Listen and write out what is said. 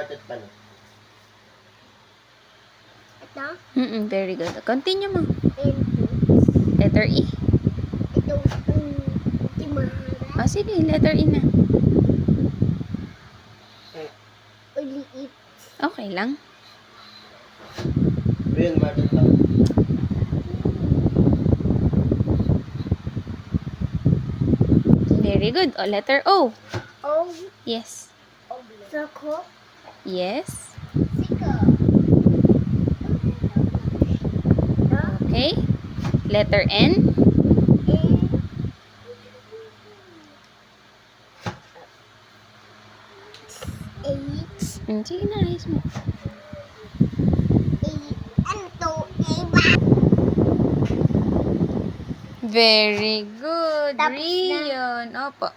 market pa na. Ito. Very good. Continue mo. And Letter E. ito. Timahara. Sige, letter E na. Uliit. Okay lang. Real market pa. Very good. O, letter O. O. Yes. Sako. Yes. Siko. Okay. Letter N. H. Sige na, ayos mo. Ano to? Eva. Very good. Tapos na. Rion. Opo.